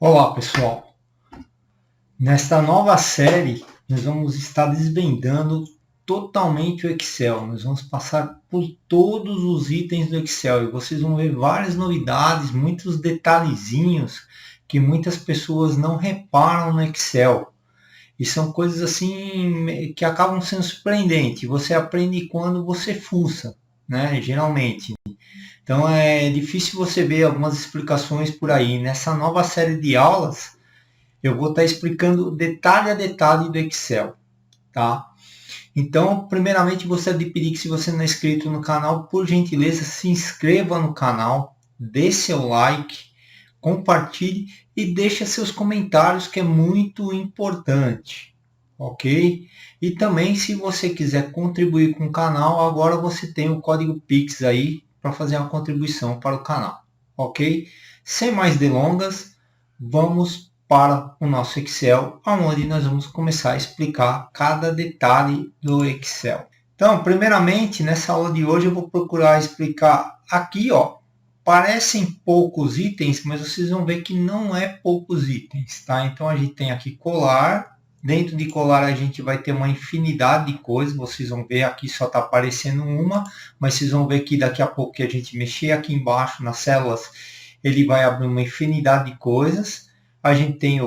Olá pessoal, nesta nova série nós vamos estar desvendando totalmente o Excel, nós vamos passar por todos os itens do Excel e vocês vão ver várias novidades, muitos detalhezinhos que muitas pessoas não reparam no Excel e são coisas assim que acabam sendo surpreendentes, você aprende quando você fuça, né, geralmente. Então é difícil você ver algumas explicações por aí. Nessa nova série de aulas eu vou estar explicando detalhe a detalhe do Excel, tá? Então, primeiramente, gostaria de pedir que se você não é inscrito no canal, por gentileza, se inscreva no canal, dê seu like, compartilhe e deixe seus comentários, que é muito importante, ok? E também, se você quiser contribuir com o canal, agora você tem o código Pix aí para fazer uma contribuição para o canal, ok? Sem mais delongas, vamos para o nosso Excel, onde nós vamos começar a explicar cada detalhe do Excel. Então, primeiramente, nessa aula de hoje eu vou procurar explicar aqui, ó, parecem poucos itens, mas vocês vão ver que não é poucos itens, tá? Então, a gente tem aqui colar, dentro de colar a gente vai ter uma infinidade de coisas, vocês vão ver aqui só está aparecendo uma, mas vocês vão ver que daqui a pouco que a gente mexer aqui embaixo nas células, ele vai abrir uma infinidade de coisas. A gente tem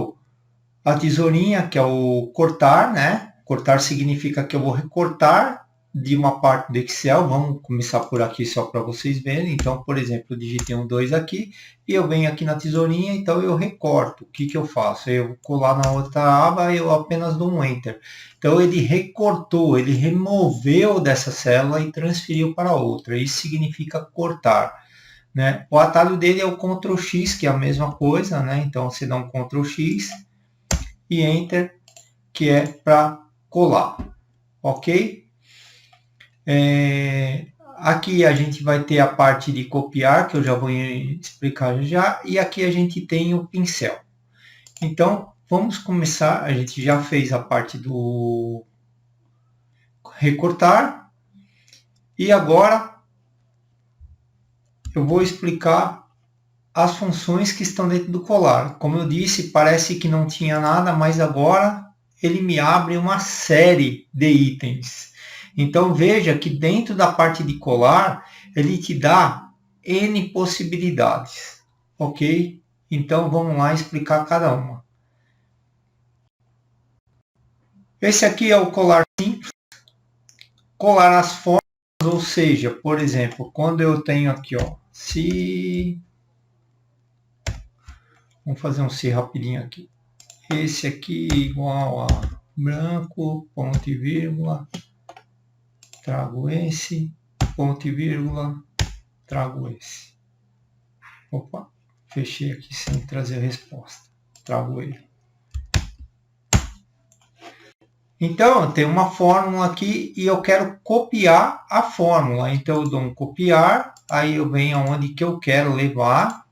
a tesourinha, que é o cortar, né? Cortar significa que eu vou recortar de uma parte do Excel. Vamos começar por aqui só para vocês verem. Então, por exemplo, eu digitei um 2 aqui e eu venho aqui na tesourinha, então eu recorto. O que eu faço? Eu vou colar na outra aba e eu apenas dou um Enter. Então, ele recortou, ele removeu dessa célula e transferiu para outra. Isso significa cortar. Né? O atalho dele é o Ctrl X, que é a mesma coisa, né? Então você dá um Ctrl X e Enter, que é para colar, ok? Aqui a gente vai ter a parte de copiar, que eu já vou explicar já, e aqui a gente tem o pincel. Então vamos começar, a gente já fez a parte do recortar, e agora eu vou explicar as funções que estão dentro do colar. Como eu disse, parece que não tinha nada, mas agora ele me abre uma série de itens. Então veja que dentro da parte de colar, ele te dá N possibilidades, ok? Então vamos lá explicar cada uma. Esse aqui é o colar simples. Colar as formas, ou seja, por exemplo, quando eu tenho aqui, ó, se... Vamos fazer um se rapidinho aqui. Esse aqui igual a branco, ponto e vírgula, trago esse, ponto e vírgula, trago esse. Opa, fechei aqui sem trazer a resposta. Trago ele. Então, tem uma fórmula aqui e eu quero copiar a fórmula. Então, eu dou um copiar, aí eu venho aonde que eu quero levar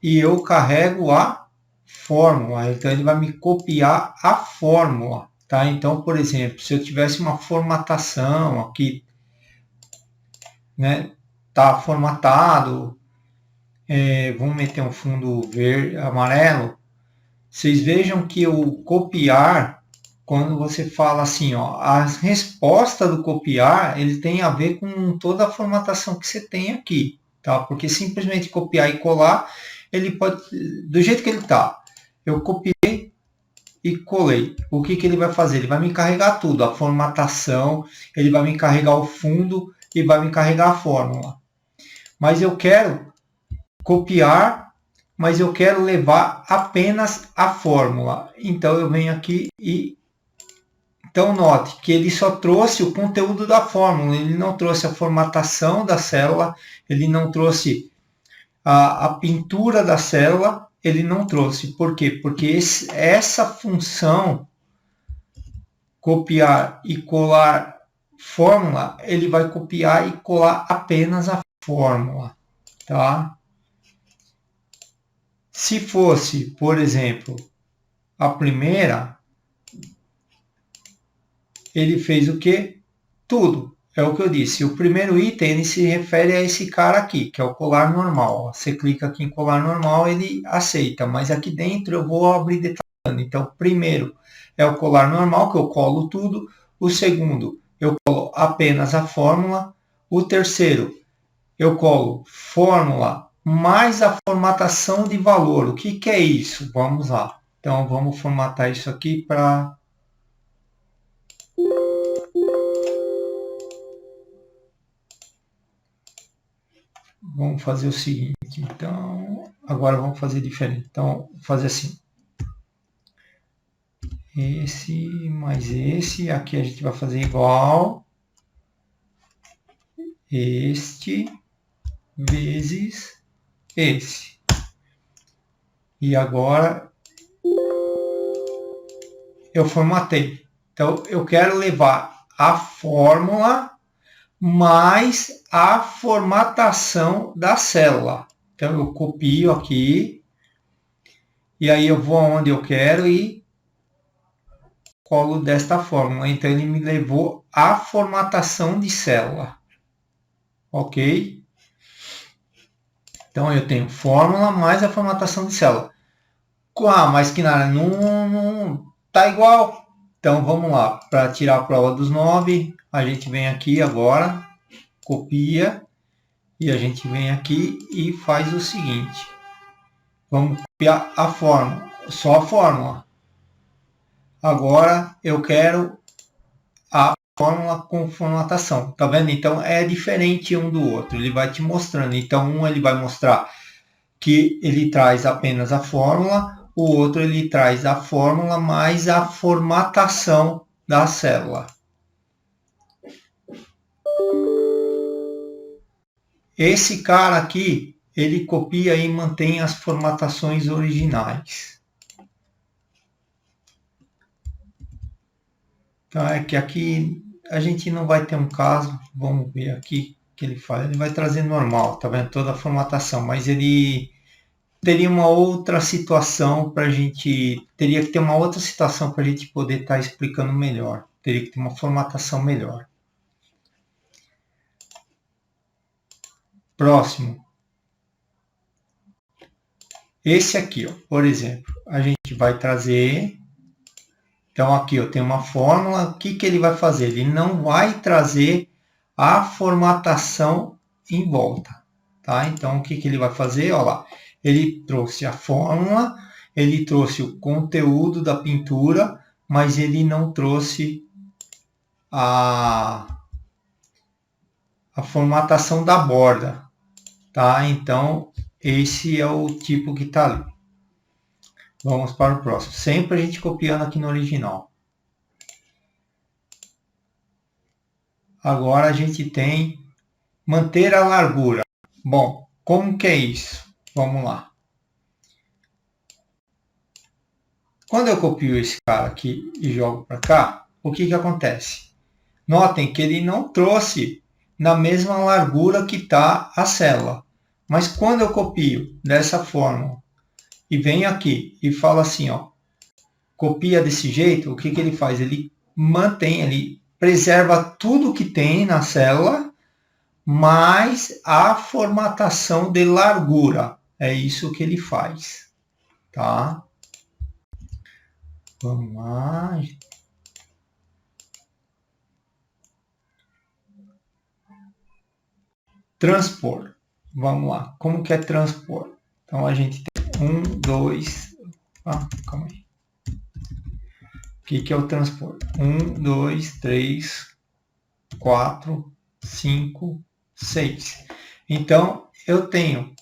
e eu carrego a fórmula. Então, ele vai me copiar a fórmula. Tá? Então, por exemplo, se eu tivesse uma formatação aqui, né, tá formatado, vamos meter um fundo verde, amarelo, vocês vejam que o copiar, quando você fala assim, ó, a resposta do copiar, ele tem a ver com toda a formatação que você tem aqui, tá? Porque simplesmente copiar e colar, ele pode, do jeito que ele tá, eu copiei e colei. O que ele vai fazer? Ele vai me carregar tudo, a formatação, ele vai me carregar o fundo e vai me carregar a fórmula. Mas eu quero copiar, mas eu quero levar apenas a fórmula. Então eu venho aqui e... Então note que ele só trouxe o conteúdo da fórmula, ele não trouxe a formatação da célula, ele não trouxe a pintura da célula, ele não trouxe. Por quê? Porque essa função, copiar e colar fórmula, ele vai copiar e colar apenas a fórmula, tá? Se fosse, por exemplo, a primeira, ele fez o quê? Tudo. é o que eu disse. O primeiro item ele se refere a esse cara aqui, que é o colar normal. Você clica aqui em colar normal, ele aceita. Mas aqui dentro eu vou abrir detalhando. Então, o primeiro é o colar normal, que eu colo tudo. O segundo, eu colo apenas a fórmula. O terceiro, eu colo fórmula mais a formatação de valor. O que é isso? Vamos lá. Então, vamos formatar isso aqui para... Vamos fazer o seguinte, então, agora vamos fazer diferente. Então, vou fazer assim. Esse mais esse, aqui a gente vai fazer igual. Este vezes esse. E agora eu formatei. Então, eu quero levar a fórmula mais a formatação da célula. Então, eu copio aqui, e aí eu vou aonde eu quero e colo desta forma. Então, ele me levou a formatação de célula. Ok? Então, eu tenho fórmula mais a formatação de célula. Ah, mas que nada, não tá igual. Então, vamos lá. Para tirar a prova dos 9, a gente vem aqui agora, copia, e a gente vem aqui e faz o seguinte. Vamos copiar a fórmula, só a fórmula. Agora eu quero a fórmula com formatação. Tá vendo? Então é diferente um do outro. Ele vai te mostrando. Então um ele vai mostrar que ele traz apenas a fórmula. O outro ele traz a fórmula mais a formatação da célula. Esse cara aqui, ele copia e mantém as formatações originais. Então, é que aqui a gente não vai ter um caso. Vamos ver aqui o que ele faz. Ele vai trazer normal, tá vendo? Toda a formatação, mas ele teria uma outra situação para a gente... Teria que ter uma outra situação para a gente poder estar explicando melhor. Teria que ter uma formatação melhor. Próximo. Esse aqui, ó, por exemplo, a gente vai trazer... Então, aqui eu tenho uma fórmula. O que ele vai fazer? Ele não vai trazer a formatação em volta. Tá? Então, o que ele vai fazer? Olha lá. Ele trouxe a fórmula, ele trouxe o conteúdo da pintura, mas ele não trouxe a formatação da borda. Tá? Então, esse é o tipo que está ali. Vamos para o próximo. Sempre a gente copiando aqui no original. Agora a gente tem manter a largura. Bom, como que é isso? Vamos lá. Quando eu copio esse cara aqui e jogo para cá, o que acontece? Notem que ele não trouxe na mesma largura que está a célula. Mas quando eu copio dessa forma e venho aqui e falo assim, ó, copia desse jeito, o que ele faz? Ele mantém, ele preserva tudo que tem na célula, mais a formatação de largura. É isso que ele faz. Tá? Vamos lá. Transpor. Vamos lá. Como que é transpor? Então a gente tem 1, 2... calma aí. O que é o transpor? 1, 2, 3, 4, 5, 6. Então, eu tenho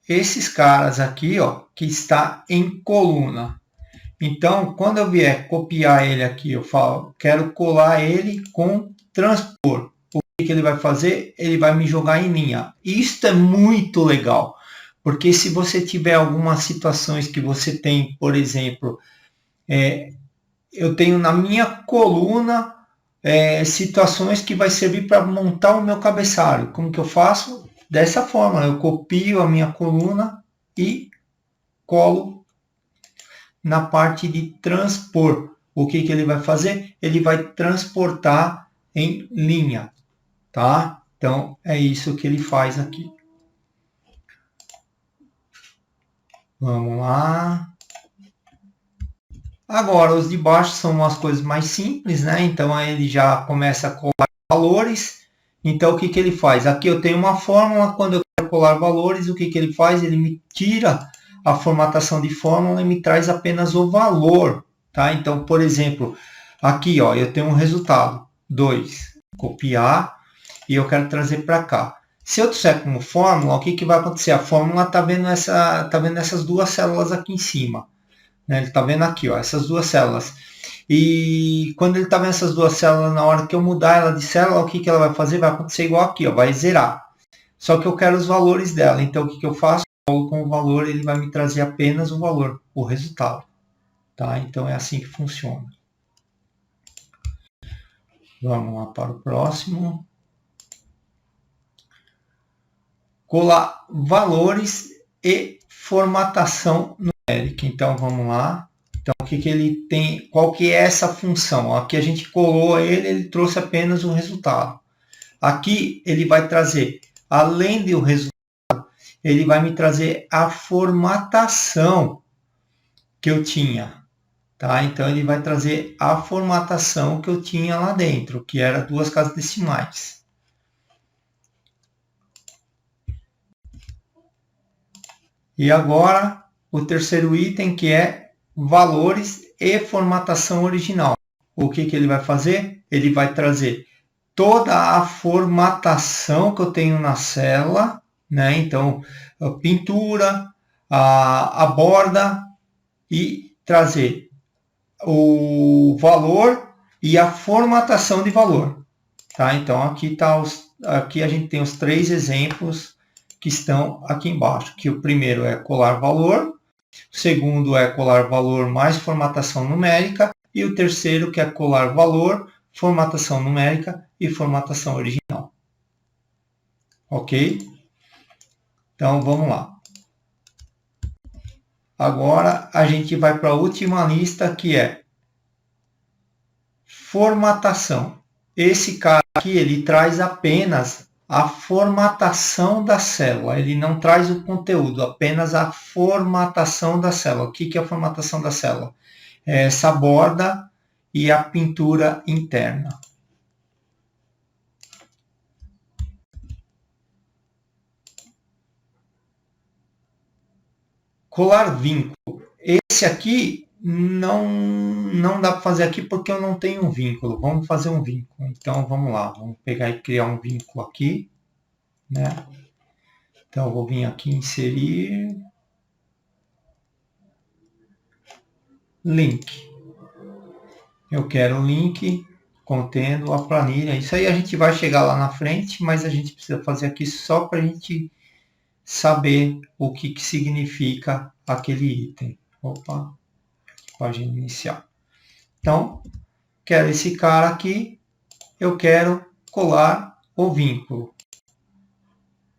esses caras aqui, ó, que está em coluna. Então, quando eu vier copiar ele aqui, eu falo, quero colar ele com transpor. O que ele vai fazer? Ele vai me jogar em linha. Isso é muito legal, porque se você tiver algumas situações que você tem, por exemplo, eu tenho na minha coluna situações que vai servir para montar o meu cabeçalho. Como que eu faço? Dessa forma, eu copio a minha coluna e colo na parte de transpor. O que ele vai fazer? Ele vai transportar em linha. tá? Então, é isso que ele faz aqui. Vamos lá. Agora, os de baixo são umas coisas mais simples, né? Então, aí ele já começa a colar valores. Então, o que ele faz? Aqui eu tenho uma fórmula, quando eu quero colar valores, o que ele faz? Ele me tira a formatação de fórmula e me traz apenas o valor, tá? Então, por exemplo, aqui, ó, eu tenho um resultado, 2. Copiar e eu quero trazer para cá. Se eu trouxer como fórmula, o que vai acontecer? A fórmula está vendo essas duas células aqui em cima. Né? Ele está vendo aqui, ó, essas duas células. E quando ele está vendo essas duas células, na hora que eu mudar ela de célula, o que ela vai fazer? Vai acontecer igual aqui, ó, vai zerar. Só que eu quero os valores dela. Então, o que eu faço? Com o valor, ele vai me trazer apenas o valor, o resultado. Tá? Então, é assim que funciona. Vamos lá para o próximo. Colar valores e formatação numérica. Então, vamos lá. Então, o que ele tem? Qual que é essa função? Aqui a gente colou ele trouxe apenas o resultado. Aqui ele vai trazer, além do resultado, ele vai me trazer a formatação que eu tinha. Tá? Então, ele vai trazer a formatação que eu tinha lá dentro, que era 2 casas decimais. E agora, o terceiro item, que é valores e formatação original. O que ele vai fazer? Ele vai trazer toda a formatação que eu tenho na célula, né? Então, a pintura, a borda, e trazer o valor e a formatação de valor. Tá? Então, aqui a gente tem os 3 exemplos que estão aqui embaixo. Que o primeiro é colar valor, o segundo é colar valor mais formatação numérica, e o terceiro que é colar valor, formatação numérica e formatação original. Ok? Então, vamos lá. Agora, a gente vai para a última lista, que é formatação. Esse cara aqui, ele traz apenas a formatação da célula. Ele não traz o conteúdo, apenas a formatação da célula. O que é a formatação da célula? É essa borda e a pintura interna. Colar vínculo. Esse aqui não dá para fazer aqui porque eu não tenho um vínculo. Vamos fazer um vínculo. Então, vamos lá. Vamos pegar e criar um vínculo aqui. Né? Então, eu vou vir aqui inserir link. Eu quero um link contendo a planilha. Isso aí a gente vai chegar lá na frente, mas a gente precisa fazer aqui só para a gente saber o que significa aquele item. Opa, página inicial. Então, quero esse cara aqui, eu quero colar o vínculo.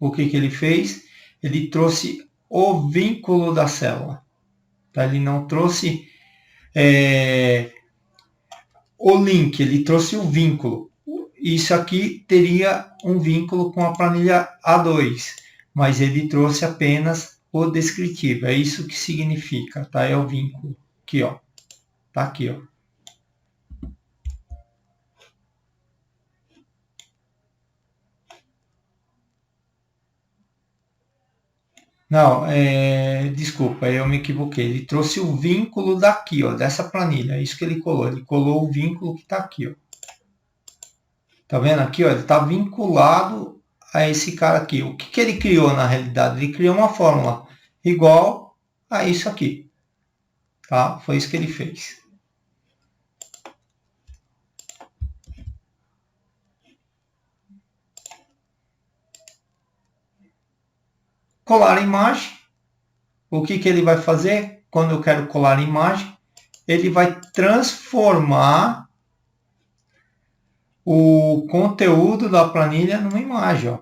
O que ele fez? Ele trouxe o vínculo da célula. Tá? Ele não trouxe o link, ele trouxe o vínculo. Isso aqui teria um vínculo com a planilha A2, mas ele trouxe apenas o descritivo. É isso que significa, tá? É o vínculo. Aqui, ó. Tá aqui, ó. Não, desculpa, eu me equivoquei. Ele trouxe o vínculo daqui, ó, dessa planilha. É isso que ele colou. Ele colou o vínculo que está aqui, ó. Tá vendo aqui, ó? Ele está vinculado a esse cara aqui. O que ele criou na realidade? Ele criou uma fórmula igual a isso aqui. Tá? Foi isso que ele fez. Colar a imagem. O que ele vai fazer? Quando eu quero colar a imagem, ele vai transformar o conteúdo da planilha numa imagem. Ó.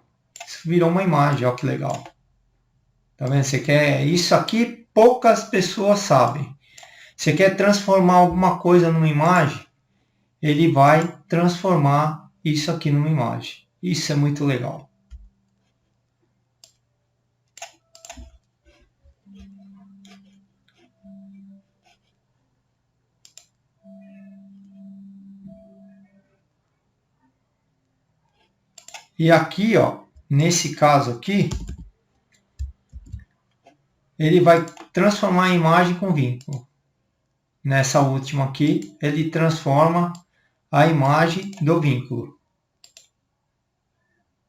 Isso virou uma imagem, ó, que legal. Tá vendo? Você quer isso aqui, poucas pessoas sabem. Você quer transformar alguma coisa numa imagem, ele vai transformar isso aqui numa imagem. Isso é muito legal. E aqui, ó, nesse caso aqui, ele vai transformar a imagem com vínculo. Nessa última aqui, ele transforma a imagem do vínculo.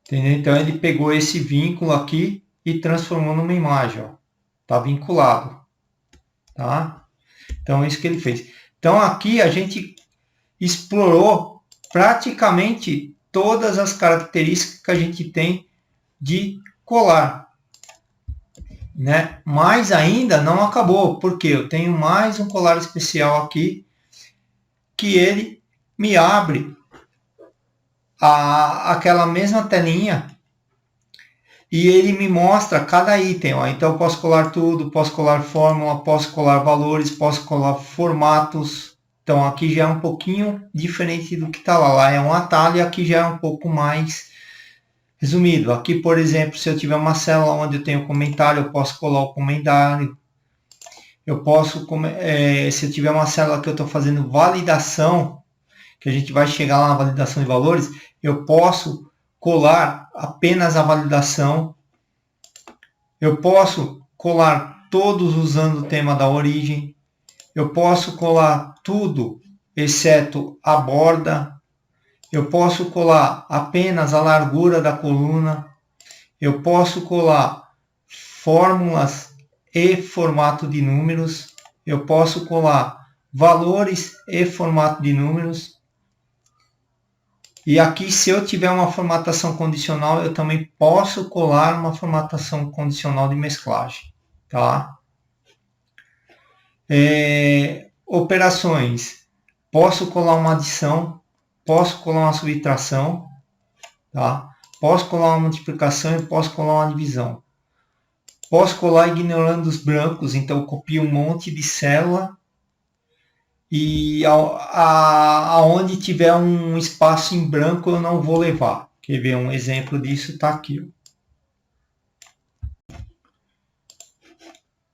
Entendeu? Então, ele pegou esse vínculo aqui e transformou numa imagem. Ó. Tá vinculado. Tá? Então, é isso que ele fez. Então, aqui a gente explorou praticamente todas as características que a gente tem de colar. Né? Mas ainda não acabou, porque eu tenho mais um colar especial aqui, que ele me abre aquela mesma telinha e ele me mostra cada item. Ó. Então eu posso colar tudo, posso colar fórmula, posso colar valores, posso colar formatos. Então aqui já é um pouquinho diferente do que está lá. Lá é um atalho e aqui já é um pouco mais resumido. Aqui, por exemplo, se eu tiver uma célula onde eu tenho comentário, eu posso colar o comentário. Eu posso, se eu tiver uma célula que eu estou fazendo validação, que a gente vai chegar lá na validação de valores, eu posso colar apenas a validação. Eu posso colar todos usando o tema da origem. Eu posso colar tudo, exceto a borda. Eu posso colar apenas a largura da coluna. Eu posso colar fórmulas e formato de números. Eu posso colar valores e formato de números. E aqui, se eu tiver uma formatação condicional, eu também posso colar uma formatação condicional de mesclagem. Tá? Operações. Posso colar uma adição, posso colar uma subtração, tá? Posso colar uma multiplicação e posso colar uma divisão. Posso colar ignorando os brancos, então eu copio um monte de célula e aonde tiver um espaço em branco eu não vou levar. Quer ver um exemplo disso? Está aqui.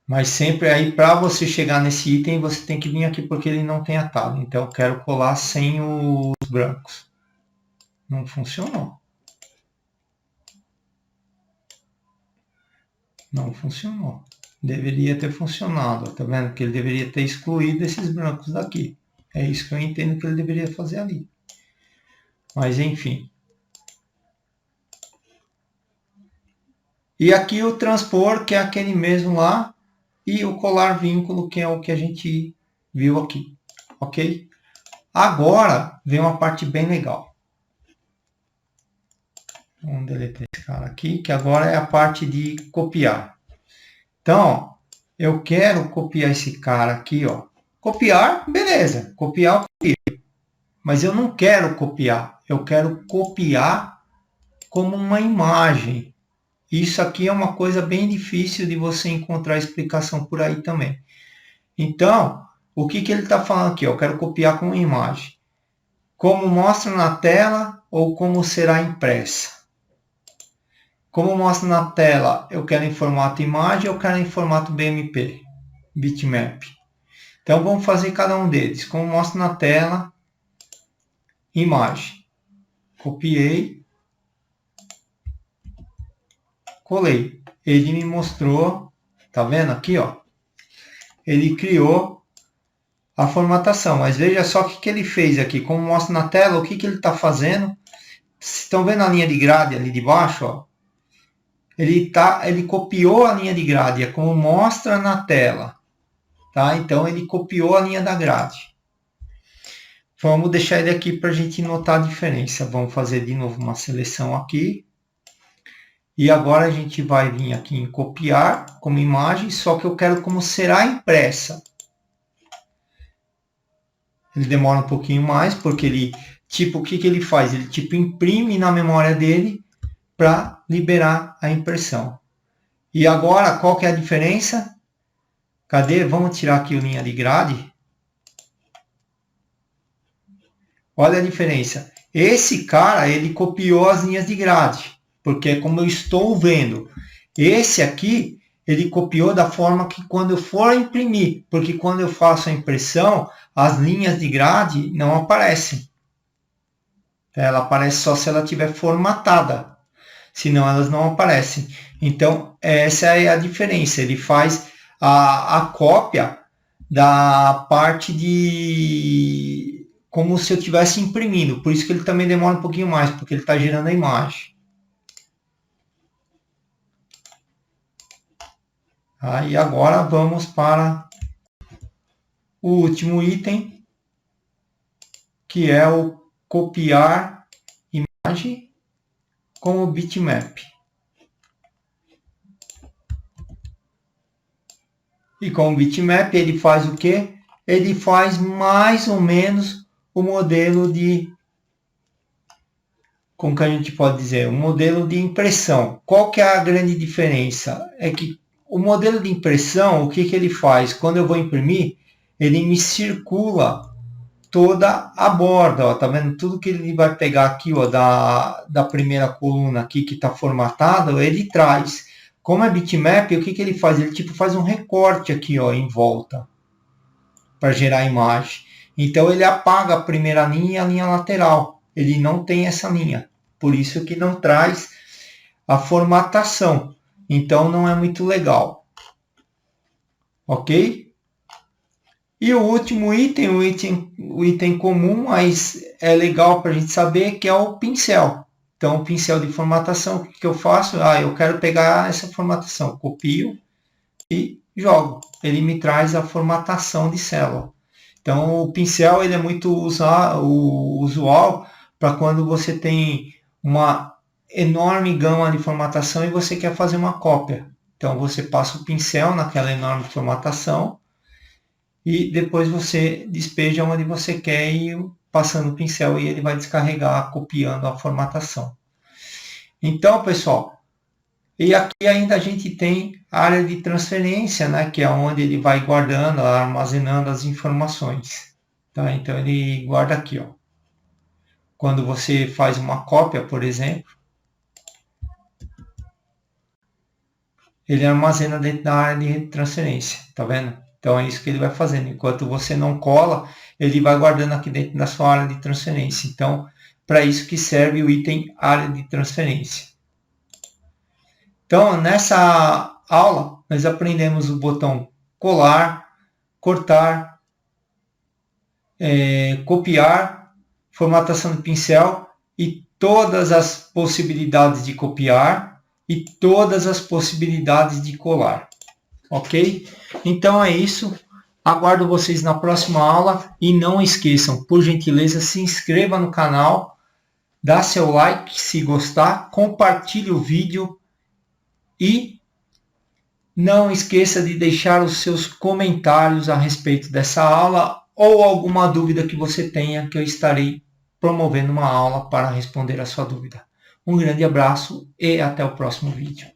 Mas sempre aí, para você chegar nesse item, você tem que vir aqui porque ele não tem atalho. Então eu quero colar sem os brancos. Não funcionou. Não funcionou. Deveria ter funcionado. Tá vendo? Que ele deveria ter excluído esses brancos daqui. É isso que eu entendo que ele deveria fazer ali. Mas enfim. E aqui o transpor, que é aquele mesmo lá. E o colar vínculo, que é o que a gente viu aqui. Ok? Agora vem uma parte bem legal. Vamos deletar esse cara aqui, que agora é a parte de copiar. Então, eu quero copiar esse cara aqui, ó. Copiar, beleza. Copiar, eu copio. Mas eu não quero copiar. Eu quero copiar como uma imagem. Isso aqui é uma coisa bem difícil de você encontrar explicação por aí também. Então, o que ele está falando aqui? Eu quero copiar como imagem. Como mostra na tela ou como será impressa. Como mostra na tela, eu quero em formato imagem, eu quero em formato BMP, bitmap. Então vamos fazer cada um deles. Como mostra na tela, imagem. Copiei. Colei. Ele me mostrou, tá vendo aqui, ó? Ele criou a formatação. Mas veja só o que ele fez aqui. Como mostra na tela, o que ele está fazendo. Vocês estão vendo a linha de grade ali de baixo, ó? Ele copiou a linha de grade, é como mostra na tela. Tá? Então, ele copiou a linha da grade. Vamos deixar ele aqui para a gente notar a diferença. Vamos fazer de novo uma seleção aqui. E agora a gente vai vir aqui em copiar como imagem, só que eu quero como será impressa. Ele demora um pouquinho mais, porque ele, o que ele faz? Ele imprime na memória dele para liberar a impressão. E agora, qual que é a diferença? Cadê? Vamos tirar aqui a linha de grade. Olha a diferença. Esse cara, ele copiou as linhas de grade, porque é como eu estou vendo. Esse aqui, ele copiou da forma que quando eu for imprimir, porque quando eu faço a impressão, as linhas de grade não aparecem. Ela aparece só se ela estiver formatada, senão elas não aparecem. Então, essa é a diferença. Ele faz a cópia da parte de como se eu estivesse imprimindo. Por isso que ele também demora um pouquinho mais, porque ele está gerando a imagem. E agora vamos para o último item, que é o copiar imagem com o bitmap. E com o bitmap ele faz o quê? Ele faz mais ou menos o modelo de, como que a gente pode dizer, um modelo de impressão. Qual que é a grande diferença? É que o modelo de impressão, o que ele faz? Quando eu vou imprimir, ele me circula toda a borda, ó, tá vendo? Tudo que ele vai pegar aqui, ó, da primeira coluna aqui que está formatado, ele traz. Como é bitmap, o que ele faz? Ele tipo faz um recorte aqui, ó, em volta, para gerar a imagem. Então ele apaga a primeira linha e a linha lateral. Ele não tem essa linha. Por isso que não traz a formatação. Então não é muito legal. Ok? E o último item, o item comum, mas é legal para a gente saber, que é o pincel. Então, o pincel de formatação, o que eu faço? Eu quero pegar essa formatação, copio e jogo. Ele me traz a formatação de célula. Então, o pincel ele é muito usual para quando você tem uma enorme gama de formatação e você quer fazer uma cópia. Então, você passa o pincel naquela enorme formatação e depois você despeja onde você quer e passando o pincel e ele vai descarregar, copiando a formatação. Então, pessoal, e aqui ainda a gente tem a área de transferência, né, que é onde ele vai guardando, armazenando as informações. Tá? Então, ele guarda aqui. Ó. Quando você faz uma cópia, por exemplo, ele armazena dentro da área de transferência. Tá vendo? Então, é isso que ele vai fazendo. Enquanto você não cola, ele vai guardando aqui dentro da sua área de transferência. Então, para isso que serve o item área de transferência. Então, nessa aula, nós aprendemos o botão colar, cortar, copiar, formatação de pincel e todas as possibilidades de copiar e todas as possibilidades de colar. Ok? Então é isso. Aguardo vocês na próxima aula e não esqueçam, por gentileza, se inscreva no canal, dá seu like se gostar, compartilhe o vídeo e não esqueça de deixar os seus comentários a respeito dessa aula ou alguma dúvida que você tenha, que eu estarei promovendo uma aula para responder a sua dúvida. Um grande abraço e até o próximo vídeo.